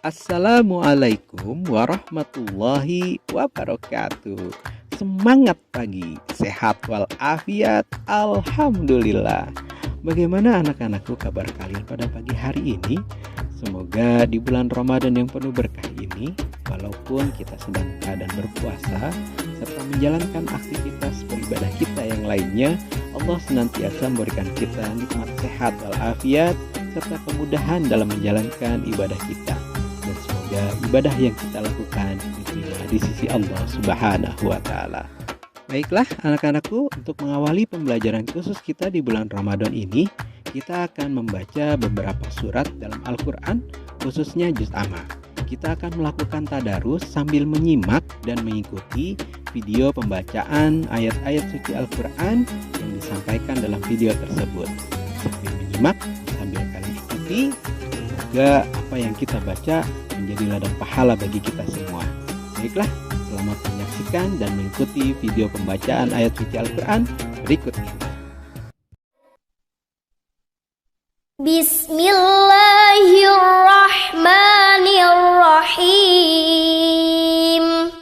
Assalamualaikum warahmatullahi wabarakatuh. Semangat pagi, sehat walafiat, alhamdulillah. Bagaimana anak-anakku kabar kalian pada pagi hari ini? Semoga di bulan Ramadan yang penuh berkah ini, walaupun kita sedang keadaan berpuasa serta menjalankan aktivitas beribadah kita yang lainnya, Allah senantiasa memberikan kita nikmat sehat walafiat serta kemudahan dalam menjalankan ibadah kita. Dan semoga ibadah yang kita lakukan diterima di sisi Allah Subhanahu wa Ta'ala. Baiklah anak-anakku, untuk mengawali pembelajaran khusus kita di bulan Ramadan ini, kita akan membaca beberapa surat dalam Al-Quran, khususnya juz amma. Kita akan melakukan tadarus sambil menyimak dan mengikuti video pembacaan ayat-ayat suci Al-Quran yang disampaikan dalam video tersebut. Sambil menyimak, sambil kalian ikuti, semoga apa yang kita baca menjadi ladang pahala bagi kita semua. Baiklah, selamat menyaksikan dan mengikuti video pembacaan ayat suci Al-Quran berikut ini. Bismillahirrahmanirrahim.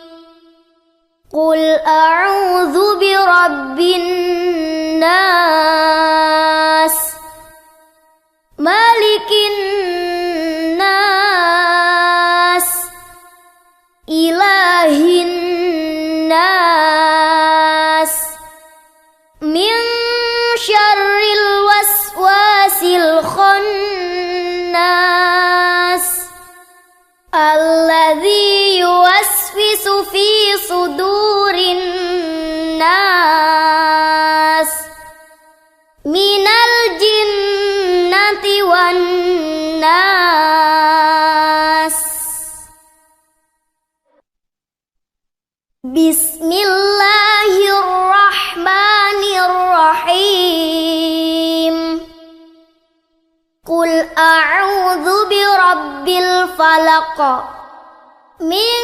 Qul a'udzu birabbin nas, malikin nas, ilahin nas, min syarril waswasil khannas, alladzi yuwaswisu fi sudurin nas, minal jinnati wan nas. Bismillahirrahmanirrahim. Qul a'udzu birabbil falaq, min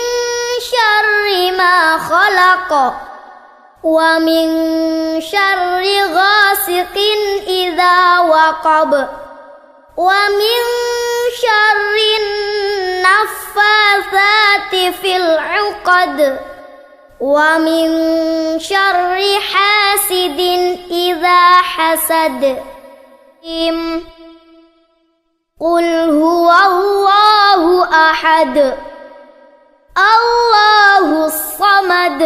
syarri ma khalaq, wa min syarri ghasiqin idza waqab, wa min syarri naffatsati fil 'uqad, wa min syarri hasidin idza hasad. Qul huwallahu ahad, Allahus samad,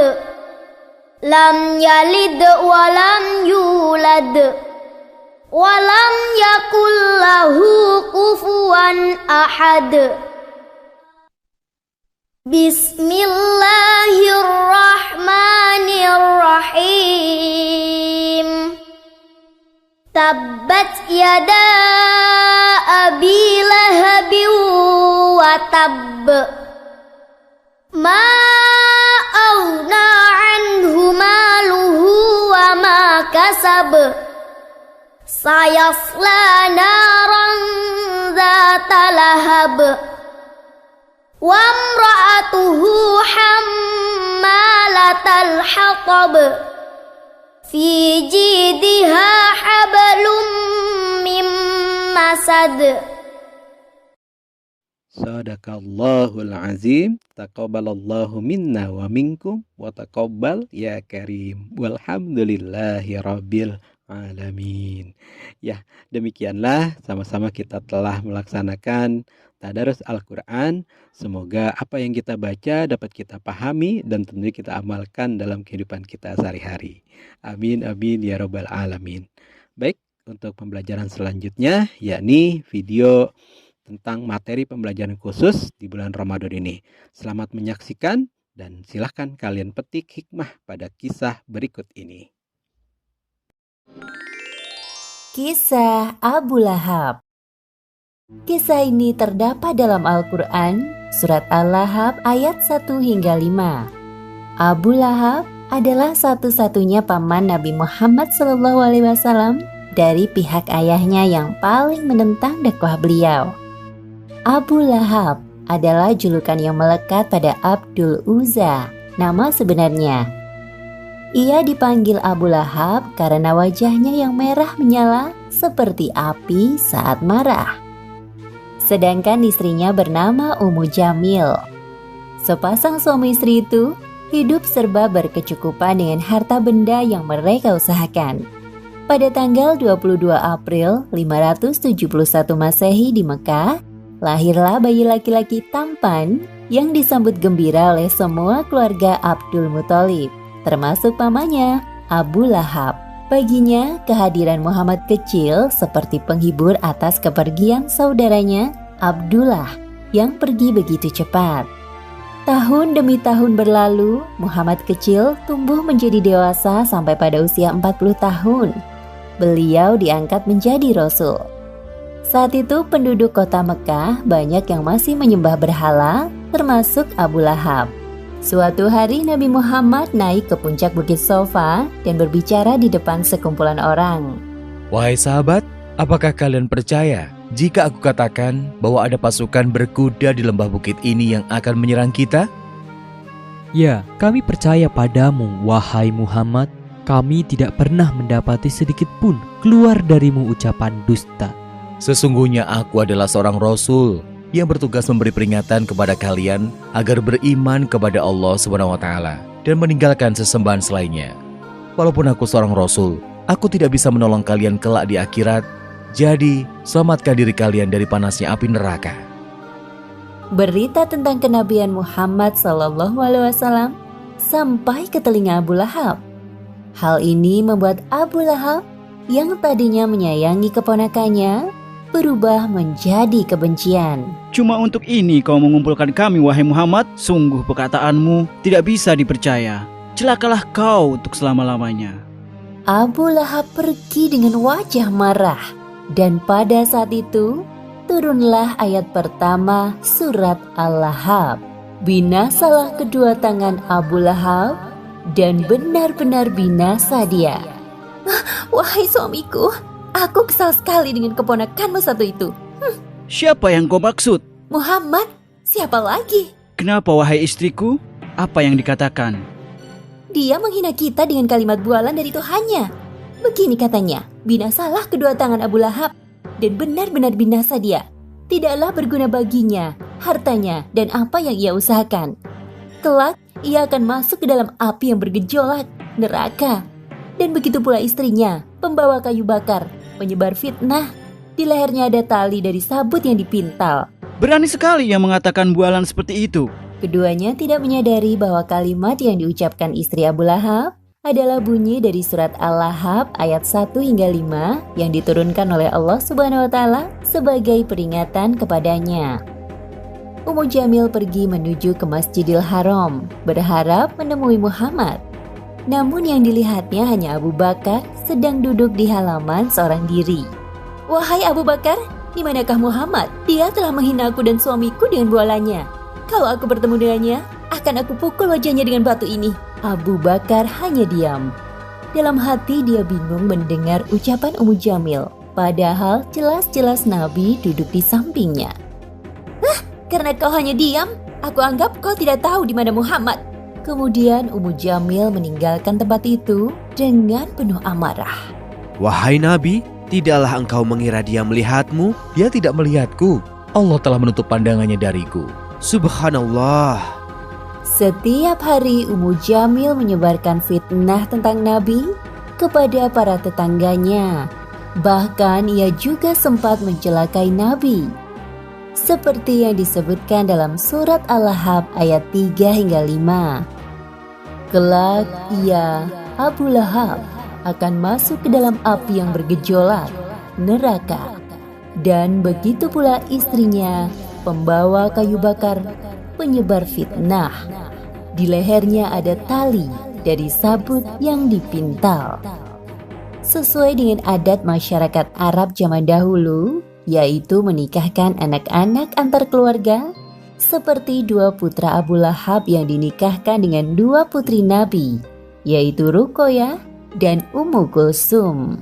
lam yalid wa lam yulad, wa lam yakul lahu kufuwan ahad. Bismillahirrahmanirrahim. Tabbat yada abi lahabin wa tabb, ma aghna anhu maluhu wa ma kasab, sayasla naran dzata lahab, wa imra'atuhu hammalatal hatab, fi jidha hablum mim masad. Sadaqallahul azim. Taqabbalallahu minna wa minkum wa taqabbal ya karim. Walhamdulillahi rabbil alamin. Ya, demikianlah sama-sama kita telah melaksanakan tadarus Al-Quran. Semoga apa yang kita baca dapat kita pahami dan tentunya kita amalkan dalam kehidupan kita sehari-hari. Amin amin ya rabbal alamin. Baik, untuk pembelajaran selanjutnya yakni video tentang materi pembelajaran khusus di bulan Ramadan ini. Selamat menyaksikan dan silahkan kalian petik hikmah pada kisah berikut ini. Kisah Abu Lahab. Kisah ini terdapat dalam Al-Quran, surat Al-Lahab ayat 1 hingga 5. Abu Lahab adalah satu-satunya paman Nabi Muhammad SAW dari pihak ayahnya yang paling menentang dakwah beliau. Abu Lahab adalah julukan yang melekat pada Abdul Uzza, nama sebenarnya. Ia dipanggil Abu Lahab karena wajahnya yang merah menyala seperti api saat marah. sedangkan istrinya bernama Ummu Jamil. Sepasang suami istri itu hidup serba berkecukupan dengan harta benda yang mereka usahakan. Pada tanggal 22 April 571 Masehi di Mekah, lahirlah bayi laki-laki tampan yang disambut gembira oleh semua keluarga Abdul Muthalib, termasuk pamannya, Abu Lahab. Baginya, kehadiran Muhammad kecil seperti penghibur atas kepergian saudaranya, Abdullah, yang pergi begitu cepat. Tahun demi tahun berlalu, Muhammad kecil tumbuh menjadi dewasa sampai pada usia 40 tahun. Beliau diangkat menjadi Rasul. Saat itu penduduk kota Mekah banyak yang masih menyembah berhala, termasuk Abu Lahab. Suatu hari Nabi Muhammad naik ke puncak Bukit Sofa dan berbicara di depan sekumpulan orang. Wahai sahabat, apakah kalian percaya jika aku katakan bahwa ada pasukan berkuda di lembah bukit ini yang akan menyerang kita? Ya, kami percaya padamu, wahai Muhammad. Kami tidak pernah mendapati sedikit pun keluar darimu ucapan dusta. Sesungguhnya aku adalah seorang Rasul yang bertugas memberi peringatan kepada kalian agar beriman kepada Allah SWT dan meninggalkan sesembahan selainnya. Walaupun aku seorang Rasul, aku tidak bisa menolong kalian kelak di akhirat. Jadi, selamatkan diri kalian dari panasnya api neraka. Berita tentang kenabian Muhammad SAW sampai ke telinga Abu Lahab. Hal ini membuat Abu Lahab yang tadinya menyayangi keponakannya berubah menjadi kebencian. Cuma untuk ini kau mengumpulkan kami, wahai Muhammad? Sungguh perkataanmu tidak bisa dipercaya. Celakalah kau untuk selama-lamanya. Abu Lahab pergi dengan wajah marah. Dan pada saat itu, turunlah ayat pertama surat Al-Lahab. Binasalah kedua tangan Abu Lahab, dan benar-benar binasa dia. Wahai suamiku, aku kesal sekali dengan keponakanmu satu itu. Siapa yang kau maksud? Muhammad, siapa lagi? Kenapa, wahai istriku? Apa yang dikatakan? Dia menghina kita dengan kalimat bualan dari Tuhannya. Begini katanya, binasalah kedua tangan Abu Lahab, dan benar-benar binasa dia. Tidaklah berguna baginya, hartanya, dan apa yang ia usahakan. Kelak, ia akan masuk ke dalam api yang bergejolak, neraka. Dan begitu pula istrinya, pembawa kayu bakar, penyebar fitnah. Di lehernya ada tali dari sabut yang dipintal. Berani sekali yang mengatakan bualan seperti itu. Keduanya tidak menyadari bahwa kalimat yang diucapkan istri Abu Lahab adalah bunyi dari surat Al-Lahab ayat 1 hingga 5 yang diturunkan oleh Allah Subhanahu wa taala sebagai peringatan kepadanya. Ummu Jamil pergi menuju ke Masjidil Haram, berharap menemui Muhammad. Namun yang dilihatnya hanya Abu Bakar sedang duduk di halaman seorang diri. Wahai Abu Bakar, di manakah Muhammad? Dia telah menghina aku dan suamiku dengan bualannya. Kalau aku bertemu dengannya, akan aku pukul wajahnya dengan batu ini. Abu Bakar hanya diam. Dalam hati dia bingung mendengar ucapan Ummu Jamil, padahal jelas-jelas Nabi duduk di sampingnya. Karena kau hanya diam, aku anggap kau tidak tahu di mana Muhammad. Kemudian Ummu Jamil meninggalkan tempat itu dengan penuh amarah. Wahai Nabi, tidaklah engkau mengira dia melihatmu? Dia tidak melihatku. Allah telah menutup pandangannya dariku. Subhanallah. Setiap hari Ummu Jamil menyebarkan fitnah tentang Nabi kepada para tetangganya. Bahkan ia juga sempat mencelakai Nabi. Seperti yang disebutkan dalam surat Al-Lahab ayat 3 hingga 5. Kelak ia, Abu Lahab, akan masuk ke dalam api yang bergejolak, neraka. Dan begitu pula istrinya, pembawa kayu bakar, penyebar fitnah. Di lehernya ada tali dari sabut yang dipintal. Sesuai dengan adat masyarakat Arab zaman dahulu, yaitu menikahkan anak-anak antar keluarga, seperti dua putra Abu Lahab yang dinikahkan dengan dua putri Nabi, yaitu Ruqayyah dan Ummu Kulsum.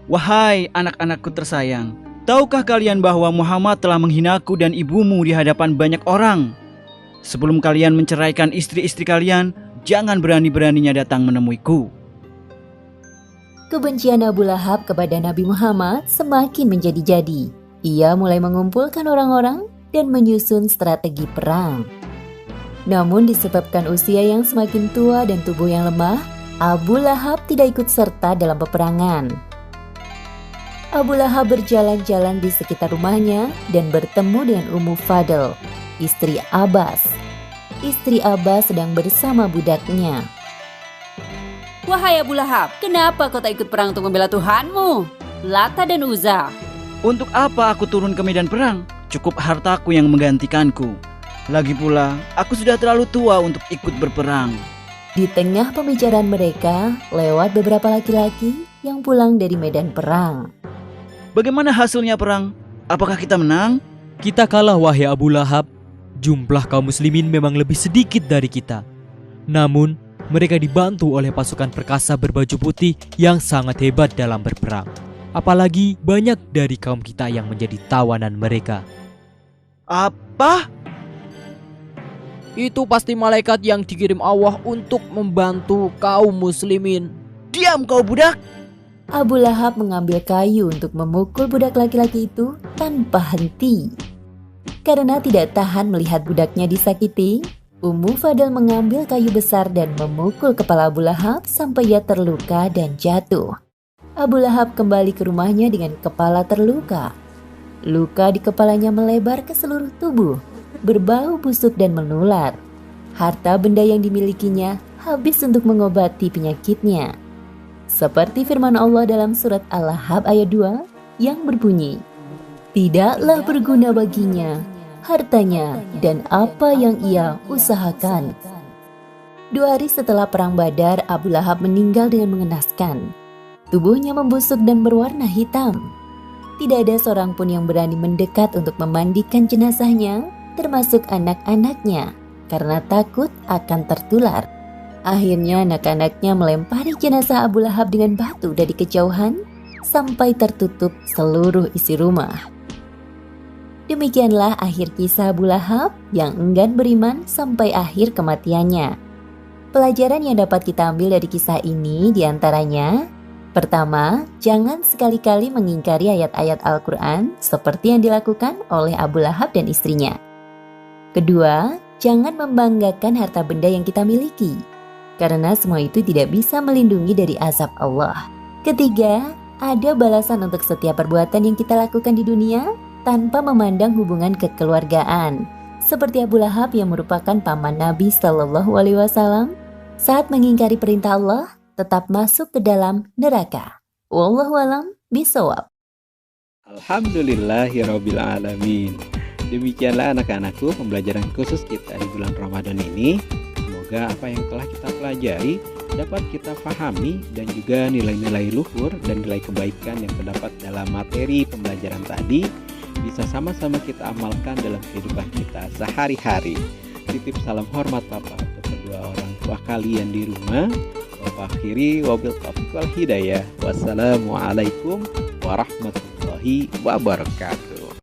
Wahai anak-anakku tersayang, tahukah kalian bahwa Muhammad telah menghinaku dan ibumu di hadapan banyak orang? Sebelum kalian menceraikan istri-istri kalian, jangan berani-beraninya datang menemuiku. Kebencian Abu Lahab kepada Nabi Muhammad semakin menjadi-jadi. Ia mulai mengumpulkan orang-orang dan menyusun strategi perang. Namun disebabkan usia yang semakin tua dan tubuh yang lemah, Abu Lahab tidak ikut serta dalam peperangan. Abu Lahab berjalan-jalan di sekitar rumahnya dan bertemu dengan Ummu Fadl, istri Abbas. Istri Abbas sedang bersama budaknya. Wahai Abu Lahab, kenapa kau tak ikut perang untuk membela Tuhanmu, Lata dan Uzza? Untuk apa aku turun ke medan perang? Cukup hartaku yang menggantikanku. Lagi pula, aku sudah terlalu tua untuk ikut berperang. Di tengah pembicaraan mereka, lewat beberapa laki-laki yang pulang dari medan perang. Bagaimana hasilnya perang? Apakah kita menang? Kita kalah wahai Abu Lahab. Jumlah kaum muslimin memang lebih sedikit dari kita. Namun, mereka dibantu oleh pasukan perkasa berbaju putih yang sangat hebat dalam berperang. Apalagi banyak dari kaum kita yang menjadi tawanan mereka. Apa? Itu pasti malaikat yang dikirim Allah untuk membantu kaum muslimin. Diam kau budak! Abu Lahab mengambil kayu untuk memukul budak laki-laki itu tanpa henti. Karena tidak tahan melihat budaknya disakiti, Ummu Fadl mengambil kayu besar dan memukul kepala Abu Lahab sampai ia terluka dan jatuh. Abu Lahab kembali ke rumahnya dengan kepala terluka. Luka di kepalanya melebar ke seluruh tubuh, berbau busuk dan menular. Harta benda yang dimilikinya habis untuk mengobati penyakitnya. Seperti firman Allah dalam surat Al-Lahab ayat 2 yang berbunyi, "Tidaklah berguna baginya hartanya dan apa yang ia usahakan." 2 hari setelah perang Badar, Abu Lahab meninggal dengan mengenaskan. Tubuhnya membusuk dan berwarna hitam. Tidak ada seorang pun yang berani mendekat untuk memandikan jenazahnya, termasuk anak-anaknya, karena takut akan tertular. Akhirnya anak-anaknya melempari jenazah Abu Lahab dengan batu dari kejauhan sampai tertutup seluruh isi rumah. Demikianlah akhir kisah Abu Lahab yang enggan beriman sampai akhir kematiannya. Pelajaran yang dapat kita ambil dari kisah ini diantaranya: pertama, jangan sekali-kali mengingkari ayat-ayat Al-Quran seperti yang dilakukan oleh Abu Lahab dan istrinya. Kedua, jangan membanggakan harta benda yang kita miliki, karena semua itu tidak bisa melindungi dari azab Allah. Ketiga, ada balasan untuk setiap perbuatan yang kita lakukan di dunia tanpa memandang hubungan kekeluargaan. Seperti Abu Lahab yang merupakan paman Nabi Shallallahu Alaihi Wasallam, saat mengingkari perintah Allah, tetap masuk ke dalam neraka. Wallahu a'lam bishawab. Alhamdulillahirabbil alamin. Demikianlah anak-anakku pembelajaran khusus kita di bulan Ramadan ini. Semoga apa yang telah kita pelajari dapat kita pahami dan juga nilai-nilai luhur dan nilai kebaikan yang terdapat dalam materi pembelajaran tadi bisa sama-sama kita amalkan dalam kehidupan kita sehari-hari. Titip salam hormat Papa untuk kedua orang tua kalian di rumah. Wa akhiri wabil taufiq wal hidayah. Wassalamualaikum warahmatullahi wabarakatuh.